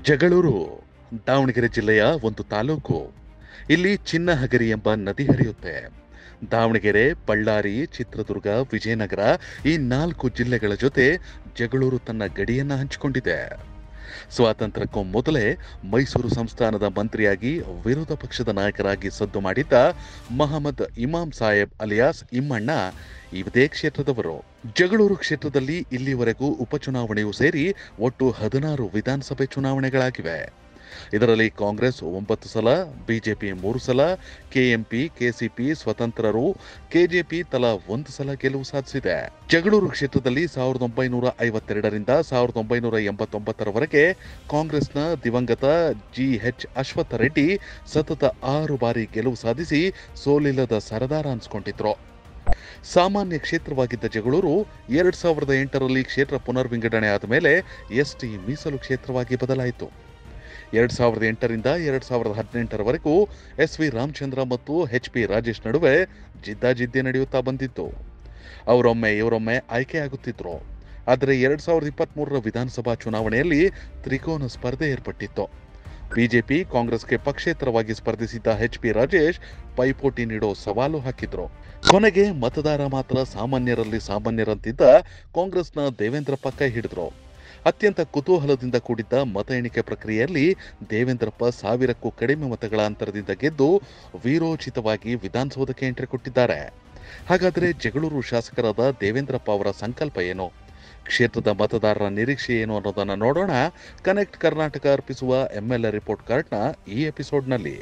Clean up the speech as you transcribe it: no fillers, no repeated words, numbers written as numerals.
ಜಗಳೂರು ದಾವಣಗೆರೆ ಜಿಲ್ಲೆಯ ಒಂದು ತಾಲೂಕು. ಇಲ್ಲಿ ಚಿನ್ನಹಗರಿ ಎಂಬ ನದಿ ಹರಿಯುತ್ತೆ. ದಾವಣಗೆರೆ, ಬಳ್ಳಾರಿ, ಚಿತ್ರದುರ್ಗ, ವಿಜಯನಗರ ಈ 4 ಜಿಲ್ಲೆಗಳ ಜೊತೆ ಜಗಳೂರು ತನ್ನ ಗಡಿಯನ್ನ ಹಂಚಿಕೊಂಡಿದೆ. ಸ್ವಾತಂತ್ರ್ಯಕ್ಕೂ ಮೊದಲೇ ಮೈಸೂರು ಸಂಸ್ಥಾನದ ಮಂತ್ರಿಯಾಗಿ ವಿರೋಧ ಪಕ್ಷದ ನಾಯಕರಾಗಿ ಸದ್ದು ಮಾಡಿದ್ದ ಮಹಮ್ಮದ್ ಇಮಾಮ್ ಸಾಹೇಬ್ ಅಲಿಯಾಸ್ ಇಮ್ಮಣ್ಣ ಇದೇ ಕ್ಷೇತ್ರದವರು. ಜಗಳೂರು ಕ್ಷೇತ್ರದಲ್ಲಿ ಇಲ್ಲಿವರೆಗೂ ಉಪಚುನಾವಣೆಯೂ ಸೇರಿ ಒಟ್ಟು 16 ವಿಧಾನಸಭೆ ಚುನಾವಣೆಗಳಾಗಿವೆ. ಇದರಲ್ಲಿ ಕಾಂಗ್ರೆಸ್ 9 ಸಲ, ಬಿಜೆಪಿ 3 ಸಲ, ಕೆಎಂಪಿ, ಕೆಸಿಪಿ, ಸ್ವತಂತ್ರರು, ಕೆಜೆಪಿ ತಲಾ 1 ಸಲ ಗೆಲುವು ಸಾಧಿಸಿದೆ. ಜಗಳೂರು ಕ್ಷೇತ್ರದಲ್ಲಿ 1952ರಿಂದ 1989ರವರೆಗೆ ಕಾಂಗ್ರೆಸ್ನ ದಿವಂಗತ ಜಿಎಚ್ ಅಶ್ವತ್ಥ ರೆಡ್ಡಿ ಸತತ 6 ಬಾರಿ ಗೆಲುವು ಸಾಧಿಸಿ ಸೋಲಿಲ್ಲದ ಸರದಾರ ಅನ್ಸ್ಕೊಂಡಿದ್ರು. ಸಾಮಾನ್ಯ ಕ್ಷೇತ್ರವಾಗಿದ್ದ ಜಗಳೂರು 2008ರಲ್ಲಿ ಕ್ಷೇತ್ರ ಪುನರ್ವಿಂಗಡಣೆ ಆದ ಮೇಲೆ ಎಸ್ಟಿ ಮೀಸಲು ಕ್ಷೇತ್ರವಾಗಿ ಬದಲಾಯಿತು. 2008ರಿಂದ 2018ರವರೆಗೂ ಎಸ್.ವಿ. ರಾಮಚಂದ್ರ ಮತ್ತು ಎಚ್.ಪಿ. ರಾಜೇಶ್ ನಡುವೆ ಜಿದ್ದಾಜಿದ್ದಿ ನಡೆಯುತ್ತಾ ಬಂದಿತ್ತು. ಅವರೊಮ್ಮೆ ಇವರೊಮ್ಮೆ ಆಯ್ಕೆಯಾಗುತ್ತಿದ್ರು. ಆದರೆ 2023ರ ವಿಧಾನಸಭಾ ಚುನಾವಣೆಯಲ್ಲಿ ತ್ರಿಕೋನ ಸ್ಪರ್ಧೆ ಏರ್ಪಟ್ಟಿತ್ತು. ಬಿಜೆಪಿ ಕಾಂಗ್ರೆಸ್ಗೆ ಪಕ್ಷೇತರವಾಗಿ ಸ್ಪರ್ಧಿಸಿದ್ದ ಎಚ್.ಪಿ. ರಾಜೇಶ್ ಪೈಪೋಟಿ ನೀಡೋ ಸವಾಲು ಹಾಕಿದ್ರು. ಕೊನೆಗೆ ಮತದಾರ ಮಾತ್ರ ಸಾಮಾನ್ಯರಲ್ಲಿ ಸಾಮಾನ್ಯರಂತಿದ್ದ ಕಾಂಗ್ರೆಸ್ನ ದೇವೇಂದ್ರಪ್ಪ ಕೈ ಹಿಡಿದ್ರು. ಅತ್ಯಂತ ಕುತೂಹಲದಿಂದ ಕೂಡಿದ್ದ ಮತ ಎಣಿಕೆ ಪ್ರಕ್ರಿಯೆಯಲ್ಲಿ ದೇವೇಂದ್ರಪ್ಪ 1000ಕ್ಕೂ ಕಡಿಮೆ ಮತಗಳ ಅಂತರದಿಂದ ಗೆದ್ದು ವೀರೋಚಿತವಾಗಿ ವಿಧಾನಸೌಧಕ್ಕೆ ಎಂಟ್ರಿ ಕೊಟ್ಟಿದ್ದಾರೆ. ಹಾಗಾದರೆ ಜಗಳೂರು ಶಾಸಕರಾದ ದೇವೇಂದ್ರಪ್ಪ ಅವರ ಸಂಕಲ್ಪ ಏನು? ಕ್ಷೇತ್ರದ ಮತದಾರರ ನಿರೀಕ್ಷೆ ಏನು ಅನ್ನೋದನ್ನು ನೋಡೋಣ. ಕನೆಕ್ಟ್ ಕರ್ನಾಟಕ ಅರ್ಪಿಸುವ ಎಂಎಲ್ಎ ರಿಪೋರ್ಟ್ ಕಾರ್ಡ್ನ ಈ ಎಪಿಸೋಡ್ನಲ್ಲಿ.